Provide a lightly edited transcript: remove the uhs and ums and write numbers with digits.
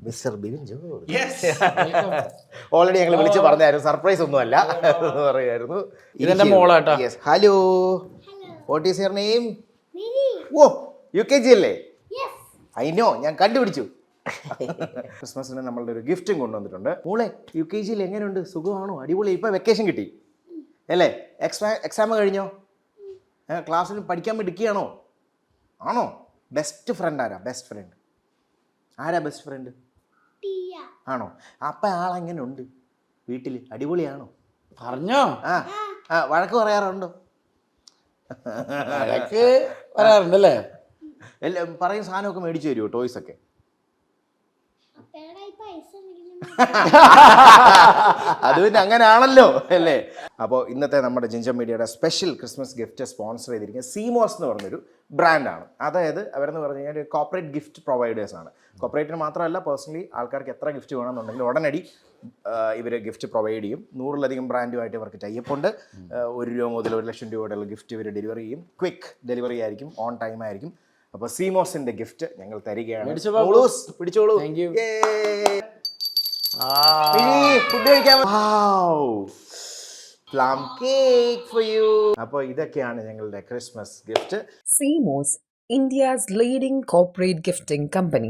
Mister Bibin George. Already ഞങ്ങൾ വിളിച്ച് പറഞ്ഞായിരുന്നു, സർപ്രൈസ് ഒന്നുമല്ല എന്ന് പറയുമായിരുന്നു. ഇതെന്റെ മോളാട്ടോ. Hello, what is your name? ഓ, UKG അല്ലേ? ഐ നോ, ഞാൻ കണ്ടുപിടിച്ചു. ക്രിസ്മസിന് നമ്മളുടെ ഒരു ഗിഫ്റ്റും കൊണ്ടുവന്നിട്ടുണ്ട്. മോളെ, UKG എങ്ങനെയുണ്ട്? സുഖമാണോ? അടിപൊളി. ഇപ്പം വെക്കേഷൻ കിട്ടി അല്ലേ? എക്സാം കഴിഞ്ഞോ? ക്ലാസ്സിൽ പഠിക്കാൻ മിടുക്കിയാണോ? ആണോ? ബെസ്റ്റ് ഫ്രണ്ട് ആരാ? ബെസ്റ്റ് ഫ്രണ്ട് ആരാ? ബെസ്റ്റ് ഫ്രണ്ട് ആണോ? അപ്പം ആളെങ്ങനെ ഉണ്ട് വീട്ടിൽ? അടിപൊളിയാണോ? പറഞ്ഞോ? വഴക്ക് പറയാറുണ്ടോ? വഴക്ക് പറയാറുണ്ടല്ലേ? പറയും സാധനമൊക്കെ മേടിച്ചു തരുമോ? ടോയ്സ് ഒക്കെ? അത് പിന്നെ അങ്ങനെയാണല്ലോ അല്ലേ? അപ്പോൾ ഇന്നത്തെ നമ്മുടെ ജിഞ്ചർ മീഡിയയുടെ സ്പെഷ്യൽ ക്രിസ്മസ് ഗിഫ്റ്റ് സ്പോൺസർ ചെയ്തിരിക്കുന്നത് സീമോസ് എന്ന് പറഞ്ഞൊരു ബ്രാൻഡാണ്. അതായത് അവരെന്ന് പറഞ്ഞു കഴിഞ്ഞാൽ ഒരു കോർപ്പറേറ്റ് ഗിഫ്റ്റ് പ്രൊവൈഡേഴ്സ് ആണ്. കോർപ്പറേറ്റിന് മാത്രമല്ല, പേഴ്സണലി ആൾക്കാർക്ക് എത്ര ഗിഫ്റ്റ് വേണമെന്നുണ്ടെങ്കിൽ ഉടനടി ഇവർ ഗിഫ്റ്റ് പ്രൊവൈഡ് ചെയ്യും. 100-ലധികം ബ്രാൻഡുമായിട്ട് ഇവർക്ക് ടൈപ്പുണ്ട്. 1 രൂപ മുതൽ 1 ലക്ഷം രൂപയുടെ ഗിഫ്റ്റ് ഇവർ ഡെലിവറി ചെയ്യും. ക്വിക്ക് ഡെലിവറി ആയിരിക്കും, ഓൺ ടൈം ആയിരിക്കും. അപ്പോൾ സീമോസിന്റെ ഗിഫ്റ്റ് ഞങ്ങൾ തരികയാണ്. പിടിച്ചോളൂ. ഫുഡ് കഴിക്കാൻ. Plum cake for you. അപ്പോൾ ഇതൊക്കെയാണ് ഞങ്ങളുടെ Christmas gift. Seamos, India's leading corporate gifting company.